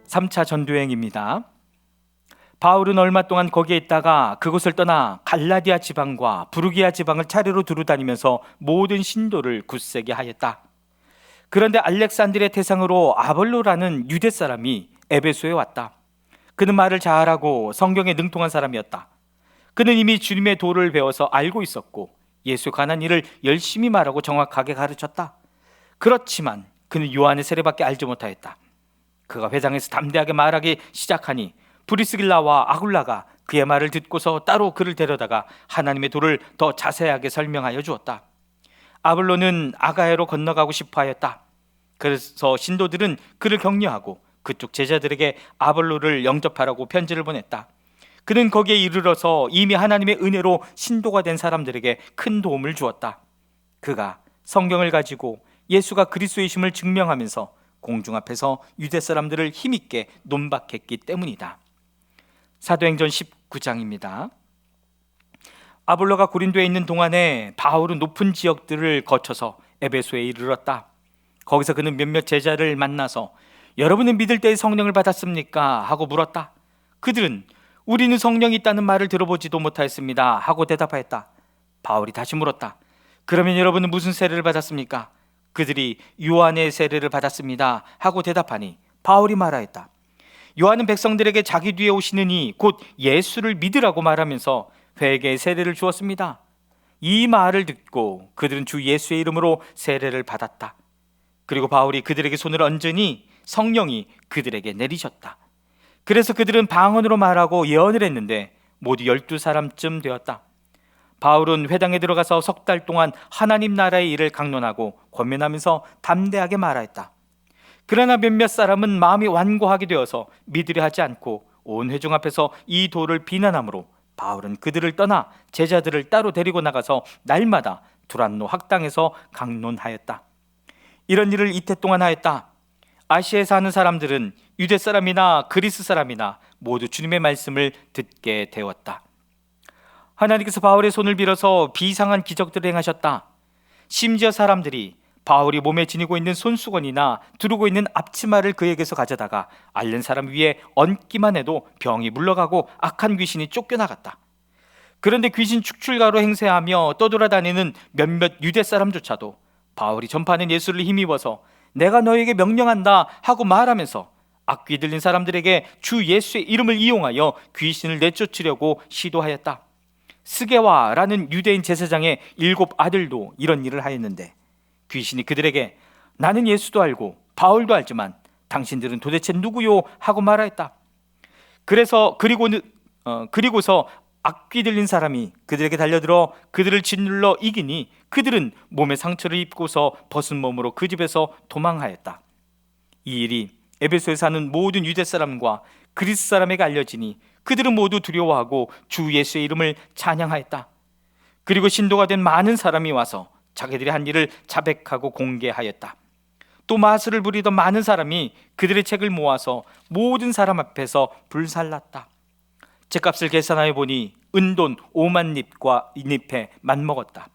3차 전도여행입니다. 바울은 얼마 동안 거기에 있다가 그곳을 떠나 갈라디아 지방과 부르기아 지방을 차례로 두루다니면서 모든 신도를 굳세게 하였다. 그런데 알렉산드리아 태상으로 아볼로라는 유대 사람이 에베소에 왔다. 그는 말을 잘하고 성경에 능통한 사람이었다. 그는 이미 주님의 도를 배워서 알고 있었고 예수에 관한 일을 열심히 말하고 정확하게 가르쳤다. 그렇지만 그는 요한의 세례밖에 알지 못하였다. 그가 회당에서 담대하게 말하기 시작하니 브리스길라와 아굴라가 그의 말을 듣고서 따로 그를 데려다가 하나님의 도를 더 자세하게 설명하여 주었다. 아볼로는 아가야로 건너가고 싶어 하였다. 그래서 신도들은 그를 격려하고 그쪽 제자들에게 아볼로를 영접하라고 편지를 보냈다. 그는 거기에 이르러서 이미 하나님의 은혜로 신도가 된 사람들에게 큰 도움을 주었다. 그가 성경을 가지고 예수가 그리스도이심을 증명하면서 공중 앞에서 유대 사람들을 힘있게 논박했기 때문이다. 사도행전 19장입니다. 아볼로가 고린도에 있는 동안에 바울은 높은 지역들을 거쳐서 에베소에 이르렀다. 거기서 그는 몇몇 제자를 만나서 여러분은 믿을 때에 성령을 받았습니까? 하고 물었다. 그들은 우리는 성령이 있다는 말을 들어보지도 못하였습니다 하고 대답하였다. 바울이 다시 물었다. 그러면 여러분은 무슨 세례를 받았습니까? 그들이 요한의 세례를 받았습니다 하고 대답하니 바울이 말하였다. 요한은 백성들에게 자기 뒤에 오시는 이 곧 예수를 믿으라고 말하면서 회개의 세례를 주었습니다. 이 말을 듣고 그들은 주 예수의 이름으로 세례를 받았다. 그리고 바울이 그들에게 손을 얹으니 성령이 그들에게 내리셨다. 그래서 그들은 방언으로 말하고 예언을 했는데 모두 12사람쯤 되었다. 바울은 회당에 들어가서 3달 동안 하나님 나라의 일을 강론하고 권면하면서 담대하게 말하였다. 그러나 몇몇 사람은 마음이 완고하게 되어서 믿으려 하지 않고 온 회중 앞에서 이 도를 비난하므로 바울은 그들을 떠나 제자들을 따로 데리고 나가서 날마다 두란노 학당에서 강론하였다. 이런 일을 이태 동안 하였다. 아시아에 사는 사람들은 유대 사람이나 그리스 사람이나 모두 주님의 말씀을 듣게 되었다. 하나님께서 바울의 손을 빌어서 비상한 기적들을 행하셨다. 심지어 사람들이 바울이 몸에 지니고 있는 손수건이나 두르고 있는 앞치마를 그에게서 가져다가 앓는 사람 위에 얹기만 해도 병이 물러가고 악한 귀신이 쫓겨나갔다. 그런데 귀신 축출가로 행세하며 떠돌아다니는 몇몇 유대 사람조차도 바울이 전파하는 예수를 힘입어서 내가 너에게 명령한다 하고 말하면서 악귀 들린 사람들에게 주 예수의 이름을 이용하여 귀신을 내쫓으려고 시도하였다. 스게와라는 유대인 제사장의 7 아들도 이런 일을 하였는데 귀신이 그들에게 나는 예수도 알고 바울도 알지만 당신들은 도대체 누구요? 하고 말하였다. 그리고서 악귀 들린 사람이 그들에게 달려들어 그들을 짓눌러 이기니 그들은 몸에 상처를 입고서 벗은 몸으로 그 집에서 도망하였다. 이 일이 에베소에 사는 모든 유대 사람과 그리스 사람에게 알려지니 그들은 모두 두려워하고 주 예수의 이름을 찬양하였다. 그리고 신도가 된 많은 사람이 와서 자기들이 한 일을 자백하고 공개하였다. 또 마술을 부리던 많은 사람이 그들의 책을 모아서 모든 사람 앞에서 불살랐다. 책값을 계산하여 보니 은돈 5만 닙에 맞먹었다.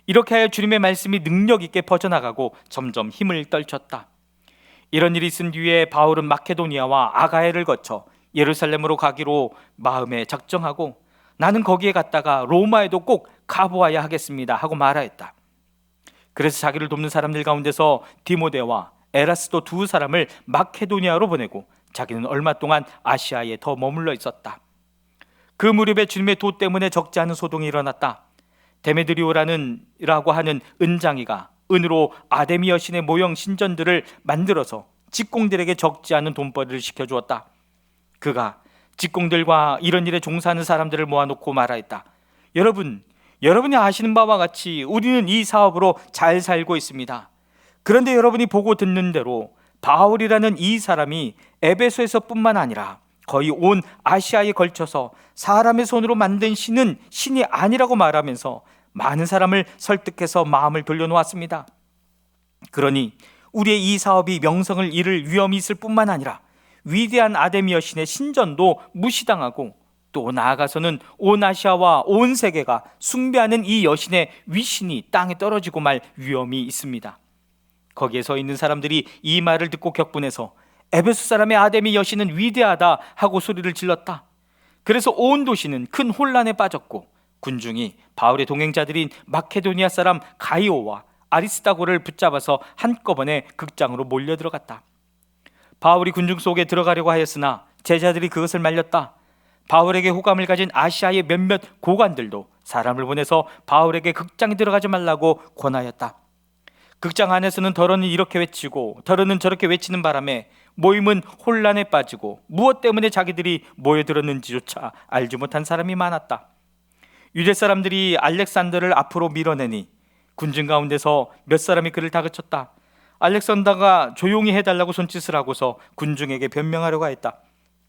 이렇게 하여 주님의 말씀이 능력 있게 퍼져나가고 점점 힘을 떨쳤다. 이런 일이 있은 뒤에 바울은 마케도니아와 아가야를 거쳐 예루살렘으로 가기로 마음에 작정하고 나는 거기에 갔다가 로마에도 꼭 가보아야 하겠습니다 하고 말하였다. 그래서 자기를 돕는 사람들 가운데서 디모데와 에라스도 2사람을 마케도니아로 보내고 자기는 얼마 동안 아시아에 더 머물러 있었다. 그 무렵에 주님의 도 때문에 적지 않은 소동이 일어났다. 데메드리오라고 하는 은장이가 은으로 아데미 여신의 모형 신전들을 만들어서 직공들에게 적지 않은 돈벌이를 시켜주었다. 그가 직공들과 이런 일에 종사하는 사람들을 모아놓고 말하였다. 여러분이 아시는 바와 같이 우리는 이 사업으로 잘 살고 있습니다. 그런데 여러분이 보고 듣는 대로 바울이라는 이 사람이 에베소에서 뿐만 아니라 거의 온 아시아에 걸쳐서 사람의 손으로 만든 신은 신이 아니라고 말하면서 많은 사람을 설득해서 마음을 돌려놓았습니다. 그러니 우리의 이 사업이 명성을 잃을 위험이 있을 뿐만 아니라 위대한 아데미 여신의 신전도 무시당하고 또 나아가서는 온 아시아와 온 세계가 숭배하는 이 여신의 위신이 땅에 떨어지고 말 위험이 있습니다. 거기에 서 있는 사람들이 이 말을 듣고 격분해서 에베소 사람의 아데미 여신은 위대하다 하고 소리를 질렀다. 그래서 온 도시는 큰 혼란에 빠졌고 군중이 바울의 동행자들인 마케도니아 사람 가이오와 아리스다고를 붙잡아서 한꺼번에 극장으로 몰려 들어갔다. 바울이 군중 속에 들어가려고 하였으나 제자들이 그것을 말렸다. 바울에게 호감을 가진 아시아의 몇몇 고관들도 사람을 보내서 바울에게 극장에 들어가지 말라고 권하였다. 극장 안에서는 더러는 이렇게 외치고 더러는 저렇게 외치는 바람에 모임은 혼란에 빠지고 무엇 때문에 자기들이 모여들었는지조차 알지 못한 사람이 많았다. 유대 사람들이 알렉산더를 앞으로 밀어내니 군중 가운데서 몇 사람이 그를 다그쳤다. 알렉산더가 조용히 해달라고 손짓을 하고서 군중에게 변명하려고 했다.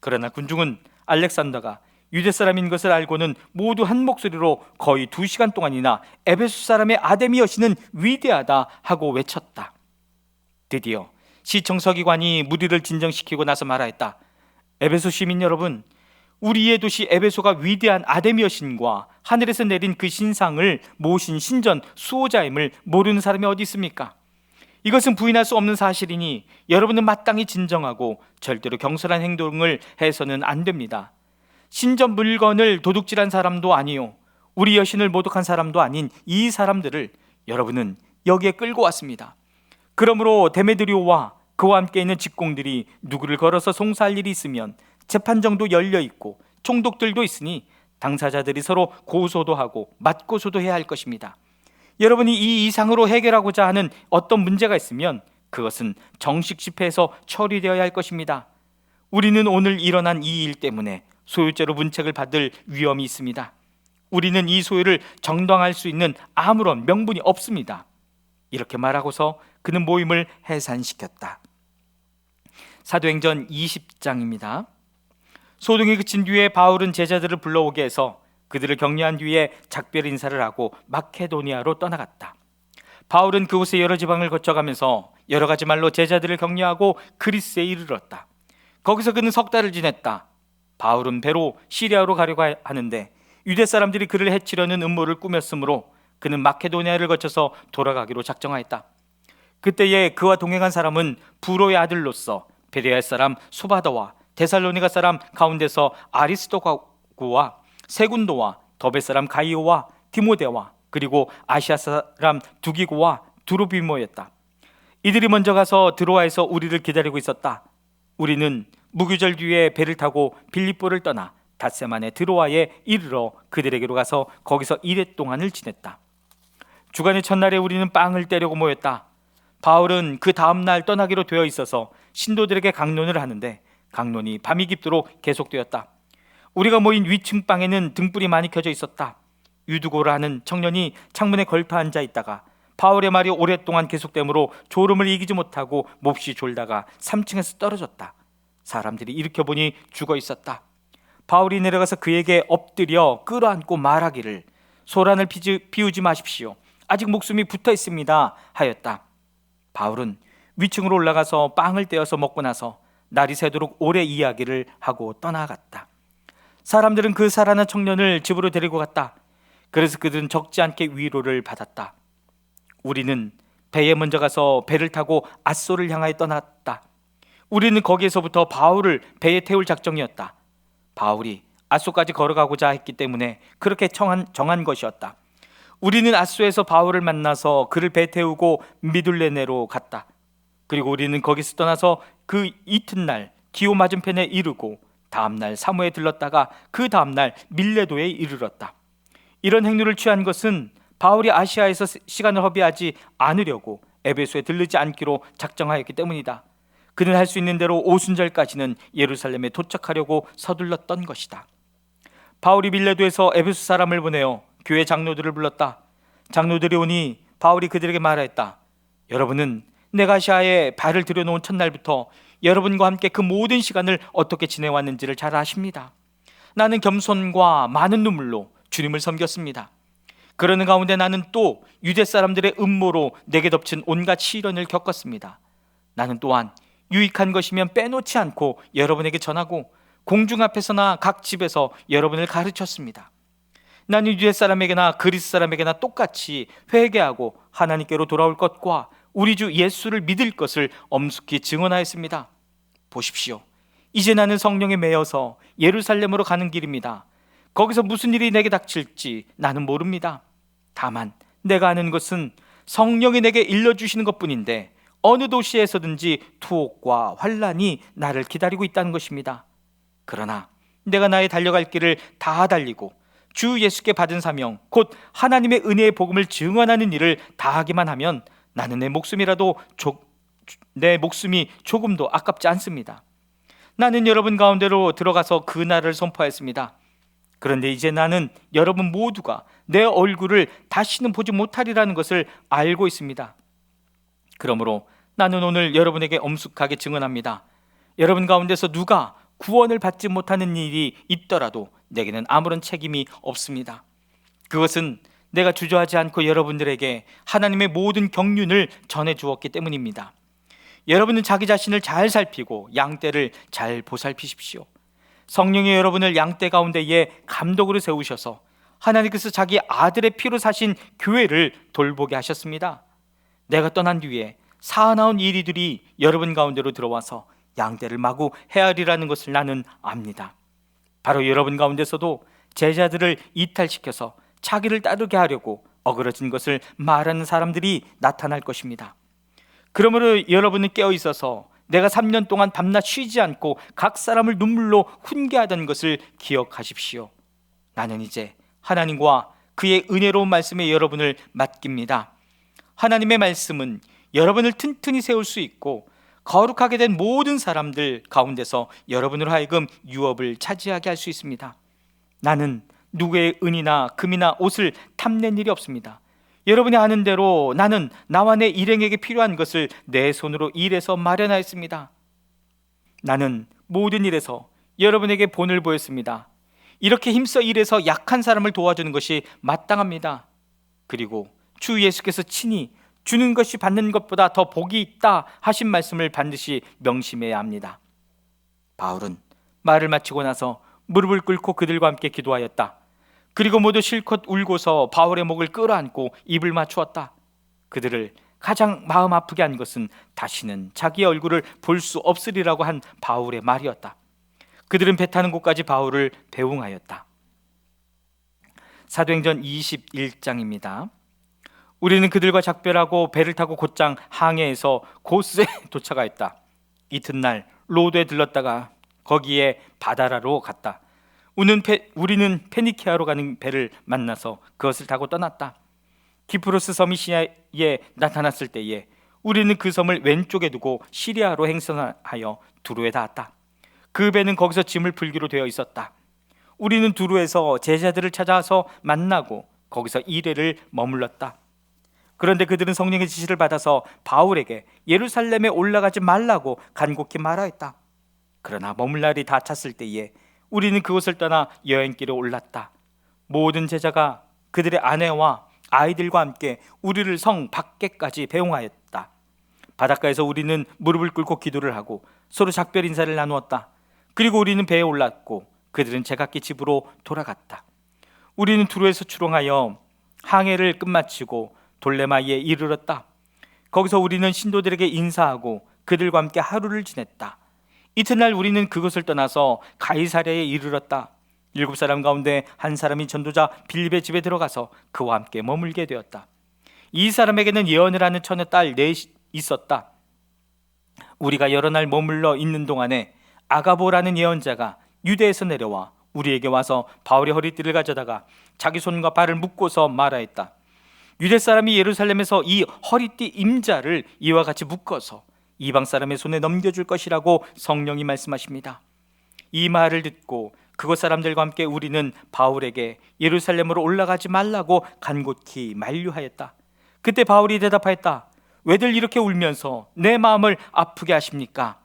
그러나 군중은 알렉산더가 유대 사람인 것을 알고는 모두 한 목소리로 거의 2시간 동안이나 에베소 사람의 아데미 여신은 위대하다 하고 외쳤다. 드디어 시청서기관이 무리를 진정시키고 나서 말하였다. 에베소 시민 여러분, 우리의 도시 에베소가 위대한 아데미 여신과 하늘에서 내린 그 신상을 모신 신전 수호자임을 모르는 사람이 어디 있습니까? 이것은 부인할 수 없는 사실이니 여러분은 마땅히 진정하고 절대로 경솔한 행동을 해서는 안 됩니다. 신전 물건을 도둑질한 사람도 아니요, 우리 여신을 모독한 사람도 아닌 이 사람들을 여러분은 여기에 끌고 왔습니다. 그러므로 데메드리오와 그와 함께 있는 직공들이 누구를 걸어서 송사할 일이 있으면 재판정도 열려 있고 총독들도 있으니 당사자들이 서로 고소도 하고 맞고소도 해야 할 것입니다. 여러분이 이 이상으로 해결하고자 하는 어떤 문제가 있으면 그것은 정식 집회에서 처리되어야 할 것입니다. 우리는 오늘 일어난 이 일 때문에 소유죄로 문책을 받을 위험이 있습니다. 우리는 이 소유를 정당화할 수 있는 아무런 명분이 없습니다. 이렇게 말하고서 그는 모임을 해산시켰다. 사도행전 20장입니다. 소동이 그친 뒤에 바울은 제자들을 불러오게 해서 그들을 격려한 뒤에 작별 인사를 하고 마케도니아로 떠나갔다. 바울은 그곳의 여러 지방을 거쳐가면서 여러 가지 말로 제자들을 격려하고 그리스에 이르렀다. 거기서 그는 석 달을 지냈다. 바울은 배로 시리아로 가려고 하는데 유대 사람들이 그를 해치려는 음모를 꾸몄으므로 그는 마케도니아를 거쳐서 돌아가기로 작정하였다. 그때에 그와 동행한 사람은 부로의 아들로서 베레아 사람 소바더와 데살로니가 사람 가운데서 아리스도고와 세군도와 더베 사람 가이오와 디모데와 그리고 아시아 사람 두기고와 두로비모였다. 이들이 먼저 가서 드로아에서 우리를 기다리고 있었다. 우리는 무교절 뒤에 배를 타고 빌립보를 떠나 닷새만에 드로아에 이르러 그들에게로 가서 거기서 이레 동안을 지냈다. 주간의 첫날에 우리는 빵을 떼려고 모였다. 바울은 그 다음날 떠나기로 되어 있어서 신도들에게 강론을 하는데 강론이 밤이 깊도록 계속되었다. 우리가 모인 위층 방에는 등불이 많이 켜져 있었다. 유두고라 하는 청년이 창문에 걸터 앉아 있다가 바울의 말이 오랫동안 계속되므로 졸음을 이기지 못하고 몹시 졸다가 3층에서 떨어졌다. 사람들이 일으켜보니 죽어 있었다. 바울이 내려가서 그에게 엎드려 끌어안고 말하기를 소란을 피우지 마십시오. 아직 목숨이 붙어 있습니다 하였다. 바울은 위층으로 올라가서 빵을 떼어서 먹고 나서 날이 새도록 오래 이야기를 하고 떠나갔다. 사람들은 그 살아난 청년을 집으로 데리고 갔다. 그래서 그들은 적지 않게 위로를 받았다. 우리는 배에 먼저 가서 배를 타고 앗소를 향하여 떠났다. 우리는 거기에서부터 바울을 배에 태울 작정이었다. 바울이 앗소까지 걸어가고자 했기 때문에 그렇게 정한 것이었다. 우리는 앗소에서 바울을 만나서 그를 배에 태우고 미둘레네로 갔다. 그리고 우리는 거기서 떠나서 그 이튿날 기오 맞은편에 이르고 다음날 사모에 들렀다가 그 다음날 밀레도에 이르렀다. 이런 행로를 취한 것은 바울이 아시아에서 시간을 허비하지 않으려고 에베소에 들르지 않기로 작정하였기 때문이다. 그는 할 수 있는 대로 오순절까지는 예루살렘에 도착하려고 서둘렀던 것이다. 바울이 밀레도에서 에베소 사람을 보내어 교회 장로들을 불렀다. 장로들이 오니 바울이 그들에게 말하였다. 여러분은 내가 아시아에 발을 들여놓은 첫날부터 여러분과 함께 그 모든 시간을 어떻게 지내왔는지를 잘 아십니다. 나는 겸손과 많은 눈물로 주님을 섬겼습니다. 그러는 가운데 나는 또 유대 사람들의 음모로 내게 덮친 온갖 시련을 겪었습니다. 나는 또한 유익한 것이면 빼놓지 않고 여러분에게 전하고 공중 앞에서나 각 집에서 여러분을 가르쳤습니다. 나는 유대 사람에게나 그리스 사람에게나 똑같이 회개하고 하나님께로 돌아올 것과 우리 주 예수를 믿을 것을 엄숙히 증언하였습니다. 보십시오. 이제 나는 성령에 매여서 예루살렘으로 가는 길입니다. 거기서 무슨 일이 내게 닥칠지 나는 모릅니다. 다만 내가 아는 것은 성령이 내게 일러주시는 것뿐인데 어느 도시에서든지 투옥과 환란이 나를 기다리고 있다는 것입니다. 그러나 내가 나의 달려갈 길을 다 달리고 주 예수께 받은 사명, 곧 하나님의 은혜의 복음을 증언하는 일을 다하기만 하면 나는 내 목숨이 조금도 아깝지 않습니다. 나는 여러분 가운데로 들어가서 그 날을 선포했습니다. 그런데 이제 나는 여러분 모두가 내 얼굴을 다시는 보지 못하리라는 것을 알고 있습니다. 그러므로 나는 오늘 여러분에게 엄숙하게 증언합니다. 여러분 가운데서 누가 구원을 받지 못하는 일이 있더라도 내게는 아무런 책임이 없습니다. 그것은 내가 주저하지 않고 여러분들에게 하나님의 모든 경륜을 전해 주었기 때문입니다. 여러분은 자기 자신을 잘 살피고 양떼를 잘 보살피십시오. 성령이 여러분을 양떼 가운데에 감독으로 세우셔서 하나님께서 자기 아들의 피로 사신 교회를 돌보게 하셨습니다. 내가 떠난 뒤에 사나운 이리들이 여러분 가운데로 들어와서 양떼를 마구 헤아리라는 것을 나는 압니다. 바로 여러분 가운데서도 제자들을 이탈시켜서 자기를 따르게 하려고 어그러진 것을 말하는 사람들이 나타날 것입니다. 그러므로 여러분은 깨어 있어서 내가 3년 동안 밤낮 쉬지 않고 각 사람을 눈물로 훈계하던 것을 기억하십시오. 나는 이제 하나님과 그의 은혜로운 말씀에 여러분을 맡깁니다. 하나님의 말씀은 여러분을 튼튼히 세울 수 있고 거룩하게 된 모든 사람들 가운데서 여러분으로 하여금 유업을 차지하게 할 수 있습니다. 나는 누구의 은이나 금이나 옷을 탐낸 일이 없습니다. 여러분이 아는 대로 나는 나와 내 일행에게 필요한 것을 내 손으로 일해서 마련하였습니다. 나는 모든 일에서 여러분에게 본을 보였습니다. 이렇게 힘써 일해서 약한 사람을 도와주는 것이 마땅합니다. 그리고 주 예수께서 친히 주는 것이 받는 것보다 더 복이 있다 하신 말씀을 반드시 명심해야 합니다. 바울은 말을 마치고 나서 무릎을 꿇고 그들과 함께 기도하였다. 그리고 모두 실컷 울고서 바울의 목을 끌어안고 입을 맞추었다. 그들을 가장 마음 아프게 한 것은 다시는 자기의 얼굴을 볼 수 없으리라고 한 바울의 말이었다. 그들은 배 타는 곳까지 바울을 배웅하였다. 사도행전 21장입니다. 우리는 그들과 작별하고 배를 타고 곧장 항해에서 고스에 도착하였다. 이튿날 로드에 들렀다가 거기에 바다라로 갔다. 우리는 페니키아로 가는 배를 만나서 그것을 타고 떠났다. 키프로스 섬이 시야에 나타났을 때에 우리는 그 섬을 왼쪽에 두고 시리아로 행선하여 두로에 닿았다. 그 배는 거기서 짐을 풀기로 되어 있었다. 우리는 두로에서 제자들을 찾아서 만나고 거기서 2일을 머물렀다. 그런데 그들은 성령의 지시를 받아서 바울에게 예루살렘에 올라가지 말라고 간곡히 말하였다. 그러나 머물 날이 다 찼을 때에 우리는 그곳을 떠나 여행길에 올랐다. 모든 제자가 그들의 아내와 아이들과 함께 우리를 성 밖에까지 배웅하였다. 바닷가에서 우리는 무릎을 꿇고 기도를 하고 서로 작별 인사를 나누었다. 그리고 우리는 배에 올랐고 그들은 제각기 집으로 돌아갔다. 우리는 두로에서 출항하여 항해를 끝마치고 돌레마이에 이르렀다. 거기서 우리는 신도들에게 인사하고 그들과 함께 하루를 지냈다. 이튿날 우리는 그곳을 떠나서 가이사랴에 이르렀다. 7사람 가운데 한 사람이 전도자 빌립의 집에 들어가서 그와 함께 머물게 되었다. 이 사람에게는 예언을 하는 처녀 딸 넷이 있었다. 우리가 여러 날 머물러 있는 동안에 아가보라는 예언자가 유대에서 내려와 우리에게 와서 바울의 허리띠를 가져다가 자기 손과 발을 묶고서 말하였다. 유대 사람이 예루살렘에서 이 허리띠 임자를 이와 같이 묶어서 이방 사람의 손에 넘겨줄 것이라고 성령이 말씀하십니다. 이 말을 듣고 그곳 사람들과 함께 우리는 바울에게 예루살렘으로 올라가지 말라고 간곡히 만류하였다. 그때 바울이 대답하였다. 왜들 이렇게 울면서 내 마음을 아프게 하십니까?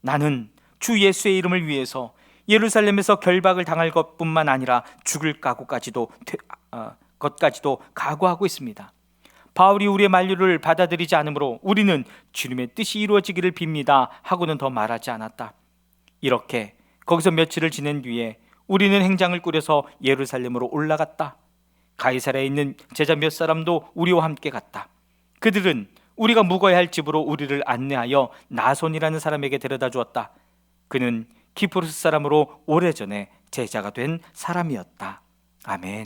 나는 주 예수의 이름을 위해서 예루살렘에서 결박을 당할 것뿐만 아니라 죽을 것까지도 각오하고 있습니다. 바울이 우리의 만류를 받아들이지 않으므로 우리는 주님의 뜻이 이루어지기를 빕니다 하고는 더 말하지 않았다. 이렇게 거기서 며칠을 지낸 뒤에 우리는 행장을 꾸려서 예루살렘으로 올라갔다. 가이사랴에 있는 제자 몇 사람도 우리와 함께 갔다. 그들은 우리가 묵어야 할 집으로 우리를 안내하여 나손이라는 사람에게 데려다 주었다. 그는 키프로스 사람으로 오래전에 제자가 된 사람이었다. 아멘.